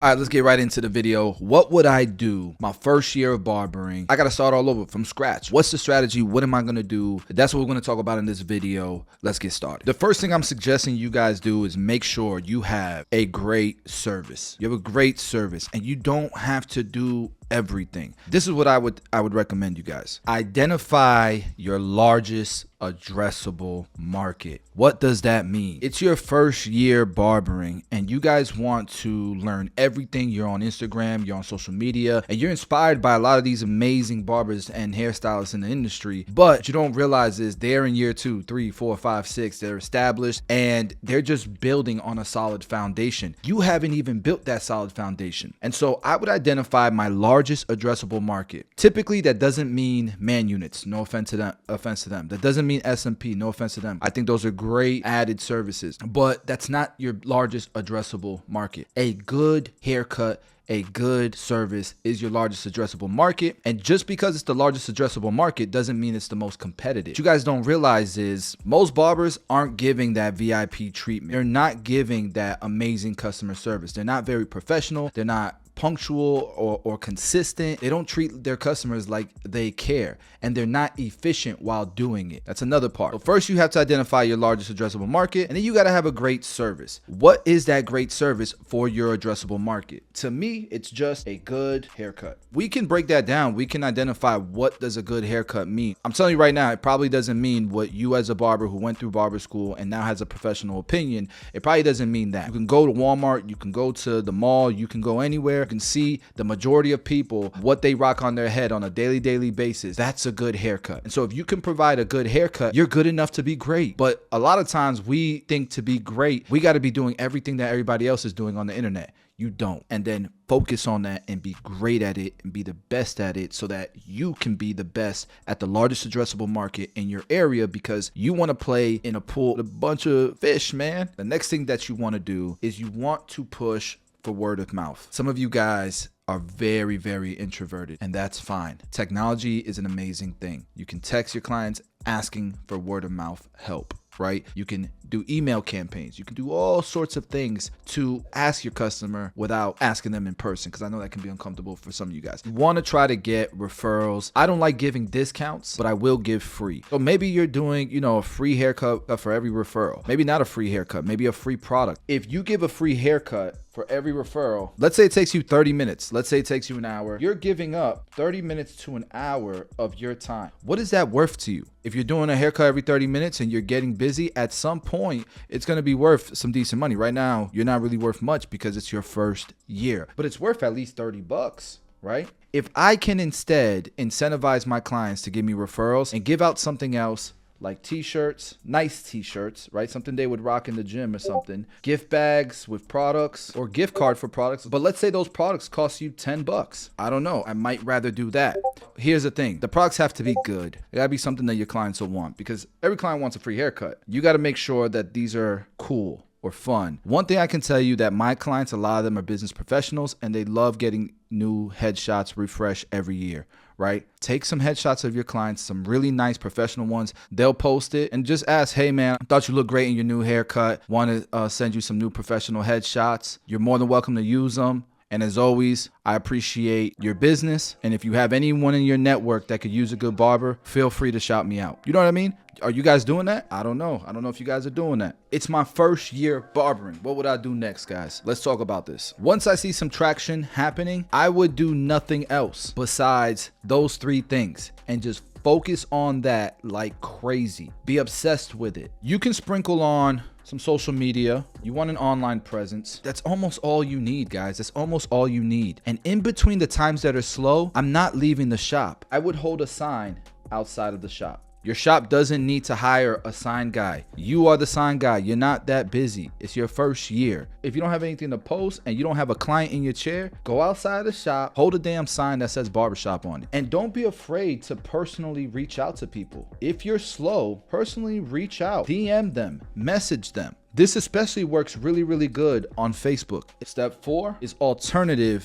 All right, let's get right into the video. What would I do my first year of barbering? I got to start all over from scratch. What's the strategy? What am I going to do? That's what we're going to talk about in this video. Let's get started. The first thing I'm suggesting you guys do is make sure you have a great service. You have a great service and you don't have to do everything. This is what I would recommend you guys. Identify your largest addressable market. What does that mean? It's your first year barbering and you guys want to learn everything. You're on Instagram, you're on social media, and you're inspired by a lot of these amazing barbers and hairstylists in the industry. But what you don't realize is they're in year 2, 3, 4, 5, 6. They're established and they're just building on a solid foundation. You haven't even built that solid foundation. And so I would identify my largest addressable market. Typically, that doesn't mean man units. No offense to them. That doesn't mean S&P. No offense to them. I think those are great added services, but that's not your largest addressable market. A good haircut, a good service is your largest addressable market. And just because it's the largest addressable market doesn't mean it's the most competitive. What you guys don't realize is most barbers aren't giving that VIP treatment. They're not giving that amazing customer service. They're not very professional. They're not punctual or consistent. They don't treat their customers like they care, and they're not efficient while doing it. That's another part. So first you have to identify your largest addressable market, and then you got to have a great service. What is that great service for your addressable market? To me, it's just a good haircut. We can break that down. We can identify what does a good haircut mean. I'm telling you right now, it probably doesn't mean what you as a barber who went through barber school and now has a professional opinion, it probably doesn't mean that. You can go to Walmart, you can go to the mall, you can go anywhere. You can see the majority of people, what they rock on their head on a daily basis. That's a good haircut. And so if you can provide a good haircut, you're good enough to be great. But a lot of times we think to be great, we got to be doing everything that everybody else is doing on the internet. You don't. And then focus on that and be great at it and be the best at it so that you can be the best at the largest addressable market in your area, because you want to play in a pool with a bunch of fish, man. The next thing that you want to do is you want to push for word of mouth. Some of you guys are very introverted, and that's fine. Technology is an amazing thing. You can text your clients asking for word of mouth help, right? You can do email campaigns. You can do all sorts of things to ask your customer without asking them in person, because I know that can be uncomfortable for some of you guys. You want to try to get referrals. I don't like giving discounts, but I will give free. So maybe you're doing, a free haircut for every referral. Maybe not a free haircut, maybe a free product. If you give a free haircut for every referral, let's say it takes you 30 minutes. Let's say it takes you an hour. You're giving up 30 minutes to an hour of your time. What is that worth to you? If you're doing a haircut every 30 minutes and you're getting busy, at some point, it's going to be worth some decent money. Right now, you're not really worth much because it's your first year, but it's worth at least $30, right? If I can instead incentivize my clients to give me referrals and give out something else, like t-shirts, nice t-shirts, right? Something they would rock in the gym or something. Gift bags with products or gift card for products. But let's say those products cost you $10. I don't know. I might rather do that. Here's the thing. The products have to be good. It gotta be something that your clients will want, because every client wants a free haircut. You gotta make sure that these are cool or fun. One thing I can tell you that my clients, a lot of them are business professionals, and they love getting new headshots refreshed every year, right? Take some headshots of your clients, some really nice professional ones. They'll post it and just ask, hey man, I thought you looked great in your new haircut. Want to send you some new professional headshots. You're more than welcome to use them. And as always, I appreciate your business. And if you have anyone in your network that could use a good barber, feel free to shout me out. You know what I mean? Are you guys doing that? I don't know. I don't know if you guys are doing that. It's my first year barbering. What would I do next, guys? Let's talk about this. Once I see some traction happening, I would do nothing else besides those 3 things and just focus on that like crazy. Be obsessed with it. You can sprinkle on some social media. You want an online presence. That's almost all you need, guys. That's almost all you need. And in between the times that are slow, I'm not leaving the shop. I would hold a sign outside of the shop. Your shop doesn't need to hire a sign guy. You are the sign guy. You're not that busy. It's your first year. If you don't have anything to post and you don't have a client in your chair, go outside the shop, hold a damn sign that says barbershop on it. And don't be afraid to personally reach out to people. If you're slow, personally reach out, DM them, message them. This especially works really, really good on Facebook. Step 4 is alternative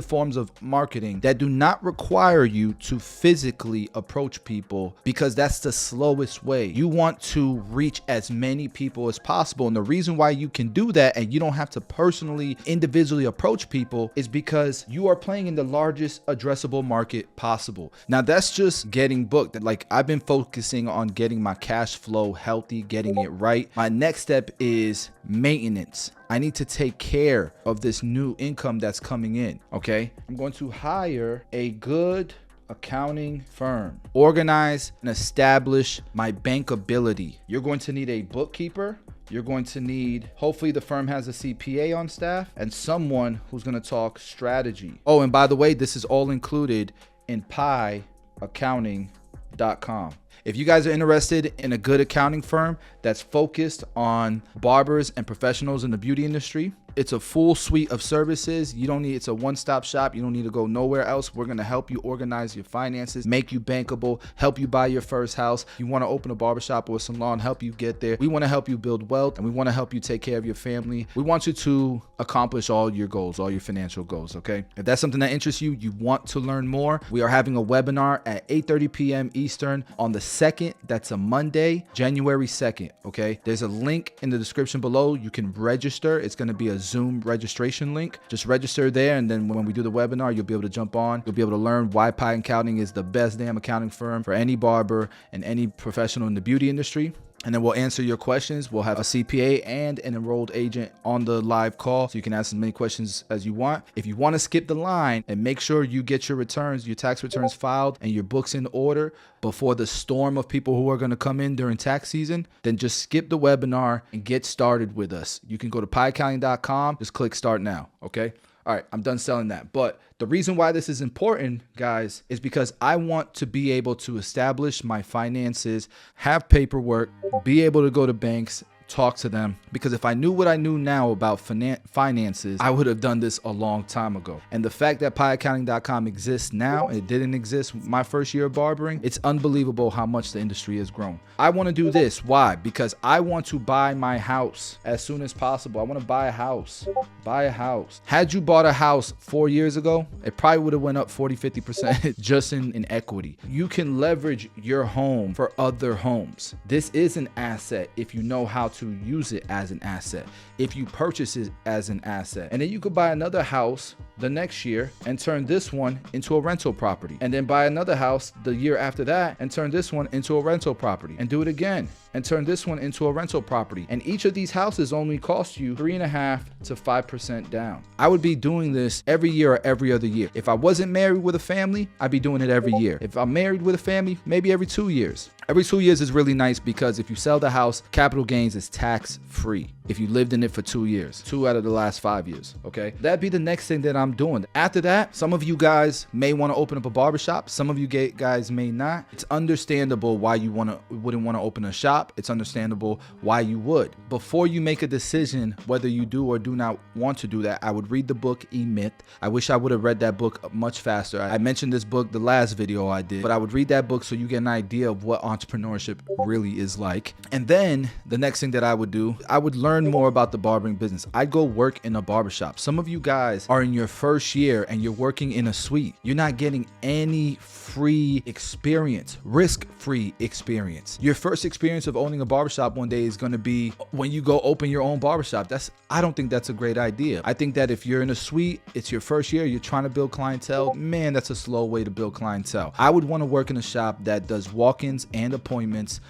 forms of marketing that do not require you to physically approach people, because that's the slowest way. You want to reach as many people as possible. And the reason why you can do that and you don't have to personally, individually approach people is because you are playing in the largest addressable market possible. Now, that's just getting booked. Like, I've been focusing on getting my cash flow healthy, getting it right. My next step is maintenance. I need to take care of this new income that's coming in. Okay, I'm going to hire a good accounting firm, organize and establish my bankability. You're going to need a bookkeeper. You're going to need, hopefully the firm has a CPA on staff and someone who's going to talk strategy. Oh, and by the way, this is all included in pieaccounting.com. If you guys are interested in a good accounting firm that's focused on barbers and professionals in the beauty industry, it's a full suite of services. It's a one-stop shop. You don't need to go nowhere else. We're going to help you organize your finances, make you bankable, help you buy your first house. You want to open a barbershop or a salon, help you get there. We want to help you build wealth, and we want to help you take care of your family. We want you to accomplish all your goals, all your financial goals, okay? If that's something that interests you, you want to learn more, we are having a webinar at 8:30 p.m. Eastern on the 2nd. That's a Monday, January 2nd, okay? There's a link in the description below. You can register. It's going to be a Zoom registration link. Just register there, and then when we do the webinar, you'll be able to jump on. You'll be able to learn why Pie Accounting is the best damn accounting firm for any barber and any professional in the beauty industry. And then we'll answer your questions. We'll have a CPA and an enrolled agent on the live call, so you can ask as many questions as you want. If you want to skip the line and make sure you get your returns, your tax returns filed and your books in order before the storm of people who are going to come in during tax season, then just skip the webinar and get started with us. You can go to pieaccounting.com, just click start now, okay? All right, I'm done selling that. But the reason why this is important, guys, is because I want to be able to establish my finances, have paperwork, be able to go to banks, talk to them, because if I knew what I knew now about finances, I would have done this a long time ago. And the fact that pieaccounting.com exists now, it didn't exist my first year of barbering, it's unbelievable how much the industry has grown. I want to do this. Why? Because I want to buy my house as soon as possible. I want to buy a house. Had you bought a house 4 years ago, it probably would have went up 40-50% just in equity. You can leverage your home for other homes. This is an asset if you know how to use it as an asset, if you purchase it as an asset. And then you could buy another house the next year and turn this one into a rental property, and then buy another house the year after that and turn this one into a rental property, and do it again and turn this one into a rental property. And each of these houses only cost you 3.5% to 5% down. I would be doing this every year or every other year. If I wasn't married with a family, I'd be doing it every year. If I'm married with a family, maybe every 2 years. Every 2 years is really nice, because if you sell the house, capital gains is tax free if you lived in it for 2 years, 2 out of the last 5 years, okay? That'd be the next thing that I'm doing. After that, some of you guys may want to open up a barbershop. Some of you guys may not. It's understandable why you wouldn't want to open a shop. It's understandable why you would. Before you make a decision whether you do or do not want to do that, I would read the book E-Myth. I wish I would have read that book much faster. I mentioned this book the last video I did, but I would read that book so you get an idea of what entrepreneurship really is like. And then the next thing that I would do, I would learn more about the barbering business. I'd go work in a barbershop. Some of you guys are in your first year and you're working in a suite. You're not getting any free experience, risk-free experience. Your first experience of owning a barbershop one day is going to be when you go open your own barbershop. I don't think that's a great idea. I think that if you're in a suite, it's your first year, you're trying to build clientele, man, that's a slow way to build clientele. I would want to work in a shop that does walk-ins and appointments,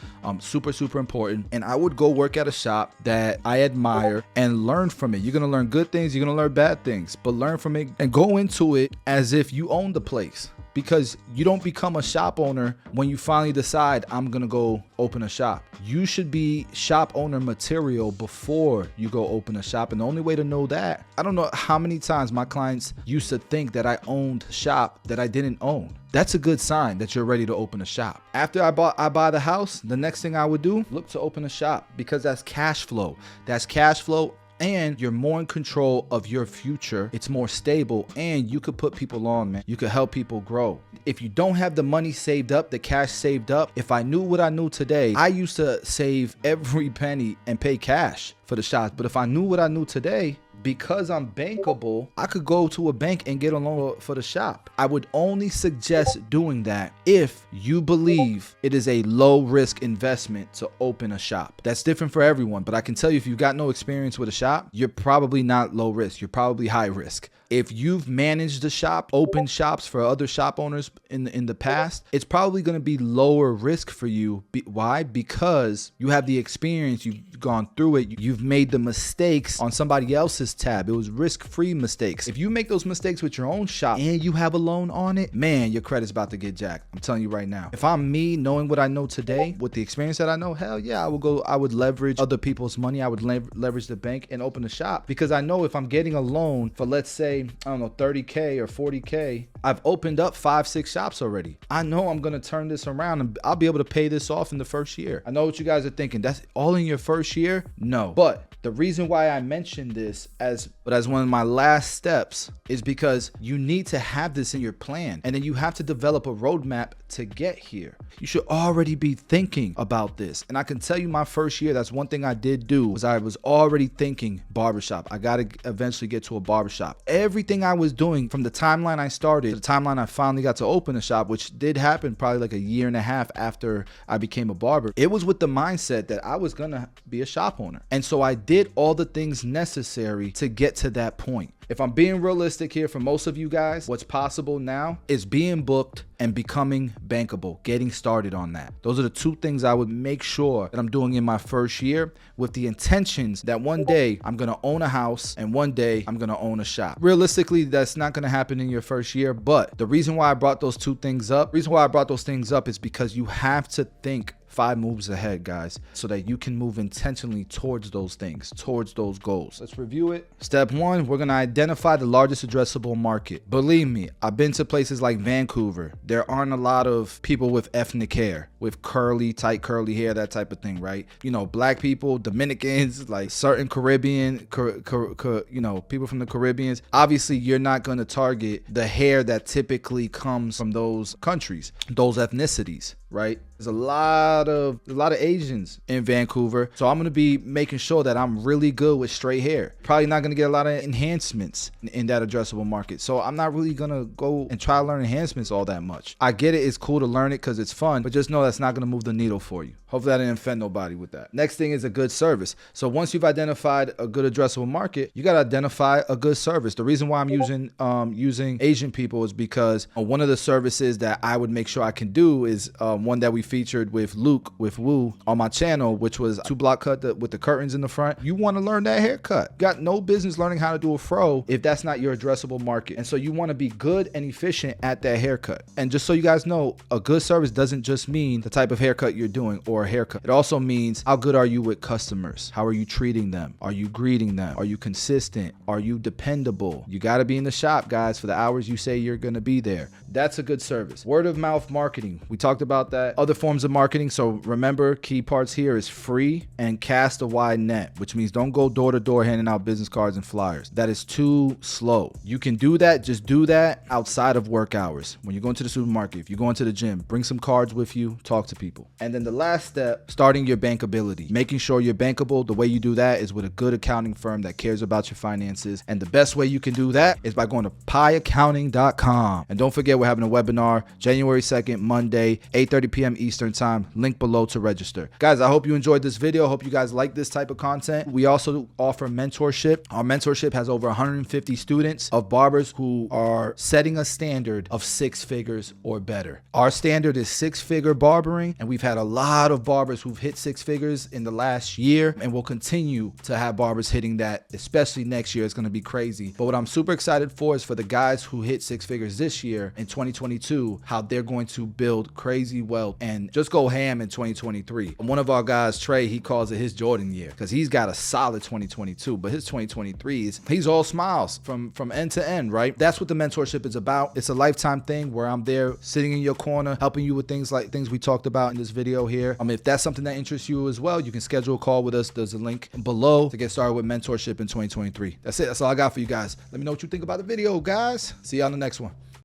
super important. And I would go work at a shop that I admire and learn from it. You're going to learn good things, you're going to learn bad things, but learn from it and go into it as if you own the place. Because you don't become a shop owner when you finally decide I'm gonna go open a shop. You should be shop owner material before you go open a shop. And the only way to know that, I don't know how many times my clients used to think that I owned shop that I didn't own. That's a good sign that you're ready to open a shop. After I buy the house, the next thing I would do, look to open a shop, because that's cash flow. That's cash flow and you're more in control of your future. It's more stable, and you could put people on, man. You could help people grow. If you don't have the money saved up, the cash saved up, if I knew what I knew today, I used to save every penny and pay cash for the shots. But if I knew what I knew today, because I'm bankable, I could go to a bank and get a loan for the shop. I would only suggest doing that if you believe it is a low risk investment to open a shop. That's different for everyone, but I can tell you, if you've got no experience with a shop, you're probably not low risk. You're probably high risk. If you've managed a shop, opened shops for other shop owners in the past, it's probably going to be lower risk for you. Why? Because you have the experience, you've gone through it, you've made the mistakes on somebody else's tab. It was risk-free mistakes. If you make those mistakes with your own shop and you have a loan on it, man, your credit's about to get jacked. I'm telling you right now. If I'm me, knowing what I know today, with the experience that I know, hell yeah, I would leverage other people's money. I would leverage the bank and open a shop, because I know if I'm getting a loan for, let's say, I don't know, 30K or 40K, I've opened up 5-6 shops already. I know I'm going to turn this around and I'll be able to pay this off in the first year. I know what you guys are thinking. That's all in your first year? No. But the reason why I mentioned this as one of my last steps is because you need to have this in your plan, and then you have to develop a roadmap to get here. You should already be thinking about this. And I can tell you, my first year, that's one thing I did do, was I was already thinking barbershop. I got to eventually get to a barbershop. Everything I was doing from the timeline I started to the timeline I finally got to open a shop, which did happen probably like a year and a half after I became a barber, it was with the mindset that I was going to be a shop owner. And so I did all the things necessary to get to that point. If I'm being realistic here, for most of you guys, what's possible now is being booked and becoming bankable, getting started on that. Those are the two things I would make sure that I'm doing in my first year, with the intentions that one day I'm going to own a house and one day I'm going to own a shop. Realistically, that's not going to happen in your first year, but the reason why I brought those things up is because you have to think 5 moves ahead, guys, so that you can move intentionally towards those things, towards those goals. Let's review it. Step 1, we're going to identify the largest addressable market. Believe me, I've been to places like Vancouver. There aren't a lot of people with ethnic hair, with tight curly hair, that type of thing, right? You know, black people, Dominicans, like certain Caribbean, people from the Caribbeans. Obviously, you're not going to target the hair that typically comes from those countries, those ethnicities, right? There's a lot of Asians in Vancouver, so I'm going to be making sure that I'm really good with straight hair. Probably not going to get a lot of enhancements in that addressable market, so I'm not really going to go and try to learn enhancements all that much. I get it, it's cool to learn it because it's fun, but just know that's not going to move the needle for you. Hopefully I didn't offend nobody with that. Next thing is a good service. So once you've identified a good addressable market, you got to identify a good service. The reason why I'm using Asian people is because one of the services that I would make sure I can do is one that we featured with Luke, with Woo, on my channel, which was 2-block cut with the curtains in the front. You want to learn that haircut. You got no business learning how to do a fro if that's not your addressable market. And so you want to be good and efficient at that haircut. And just so you guys know, a good service doesn't just mean the type of haircut you're doing or a haircut. It also means, how good are you with customers? How are you treating them? Are you greeting them? Are you consistent? Are you dependable? You got to be in the shop, guys, for the hours you say you're going to be there. That's a good service. Word of mouth marketing. We talked about that. Other forms of marketing. So remember, key parts here is free and cast a wide net, which means don't go door to door handing out business cards and flyers. That is too slow. You can do that. Just do that outside of work hours. When you're going to the supermarket, if you're going to the gym, bring some cards with you, talk to people. And then the last step, starting your bankability. Making sure you're bankable. The way you do that is with a good accounting firm that cares about your finances. And the best way you can do that is by going to pieaccounting.com. And don't forget, we're having a webinar January 2nd, Monday, 8:30 p.m. Eastern time. Link below to register. Guys, I hope you enjoyed this video. I hope you guys like this type of content. We also offer mentorship. Our mentorship has over 150 students of barbers who are setting a standard of 6 figures or better. Our standard is 6-figure barbering, and we've had a lot of barbers who've hit 6 figures in the last year, and we'll continue to have barbers hitting that, especially next year. It's going to be crazy. But what I'm super excited for is for the guys who hit 6 figures this year in 2022, how they're going to build crazy wealth and just go ham in 2023. One of our guys, Trey, he calls it his Jordan year because he's got a solid 2022, but his 2023 is, he's all smiles from end to end, right? That's what the mentorship is about. It's a lifetime thing where I'm there sitting in your corner, helping you with things we talked about in this video here. If that's something that interests you as well, you can schedule a call with us. There's a link below to get started with mentorship in 2023. That's it. That's all I got for you guys. Let me know what you think about the video, guys. See you on the next one.